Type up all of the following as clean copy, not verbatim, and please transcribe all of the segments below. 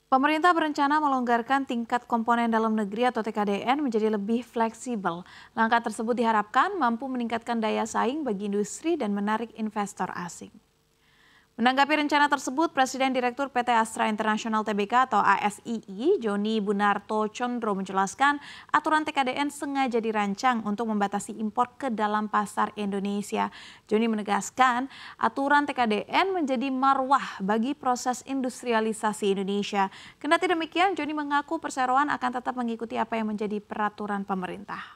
Pemerintah berencana melonggarkan tingkat komponen dalam negeri atau TKDN menjadi lebih fleksibel. Langkah tersebut diharapkan mampu meningkatkan daya saing bagi industri dan menarik investor asing. Menanggapi rencana tersebut, Presiden Direktur PT Astra International Tbk atau ASII, Joni Bunarto Condro menjelaskan aturan TKDN sengaja dirancang untuk membatasi impor ke dalam pasar Indonesia. Joni menegaskan aturan TKDN menjadi marwah bagi proses industrialisasi Indonesia. Kendati demikian, Joni mengaku perseroan akan tetap mengikuti apa yang menjadi peraturan pemerintah.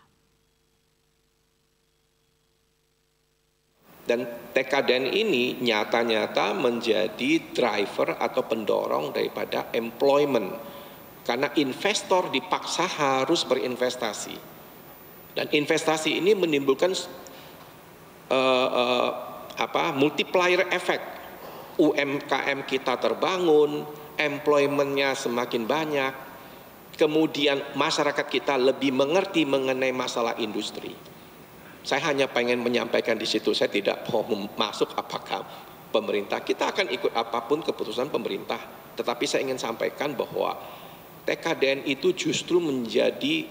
Dan TKDN ini nyata-nyata menjadi driver atau pendorong daripada employment. Karena investor dipaksa harus berinvestasi. Dan investasi ini menimbulkan multiplier effect. UMKM kita terbangun, employment-nya semakin banyak. Kemudian masyarakat kita lebih mengerti mengenai masalah industri. Saya hanya pengen menyampaikan di situ, saya tidak mau masuk apakah pemerintah, kita akan ikut apapun keputusan pemerintah. Tetapi saya ingin sampaikan bahwa TKDN itu justru menjadi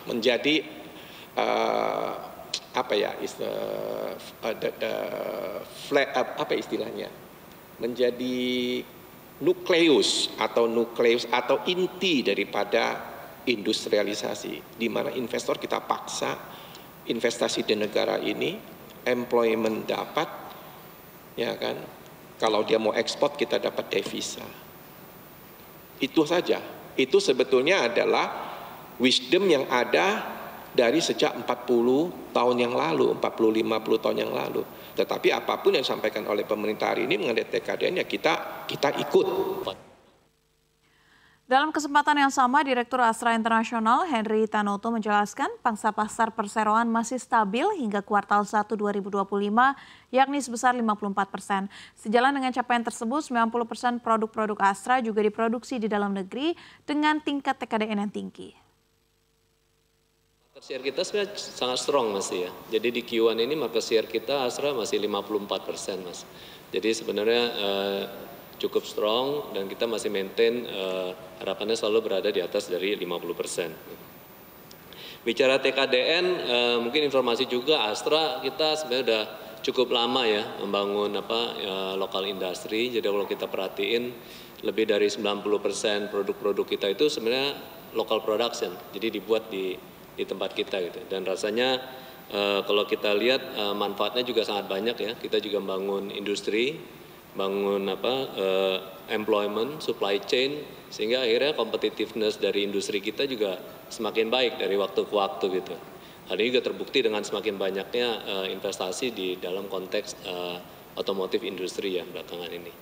menjadi istilahnya, menjadi nukleus atau inti daripada industrialisasi, di mana investor kita paksa investasi di negara ini, employment dapat, ya kan? Kalau dia mau ekspor kita dapat devisa. Itu saja. Itu sebetulnya adalah wisdom yang ada dari sejak 40 tahun yang lalu, 40-50 tahun yang lalu. Tetapi apapun yang disampaikan oleh pemerintah hari ini mengenai TKDN ya kita ikut. Dalam kesempatan yang sama, Direktur Astra International Henry Tanoto menjelaskan pangsa pasar perseroan masih stabil hingga kuartal 1 2025, yakni sebesar 54%. Sejalan dengan capaian tersebut, 90% produk-produk Astra juga diproduksi di dalam negeri dengan tingkat TKDN yang tinggi. Market share kita sebenarnya sangat strong Mas ya. Jadi di Q1 ini market share kita Astra masih 54% Mas. Jadi sebenarnya cukup strong dan kita masih maintain harapannya selalu berada di atas dari 50%. Bicara TKDN, mungkin informasi juga Astra kita sebenarnya udah cukup lama ya membangun lokal industri. Jadi kalau kita perhatiin lebih dari 90% produk-produk kita itu sebenarnya local production. Jadi dibuat di tempat kita gitu. Dan rasanya kalau kita lihat manfaatnya juga sangat banyak ya. Kita juga membangun industri, bangun employment, supply chain, sehingga akhirnya competitiveness dari industri kita juga semakin baik dari waktu ke waktu gitu. Hal ini juga terbukti dengan semakin banyaknya investasi di dalam konteks otomotif industri ya belakangan ini.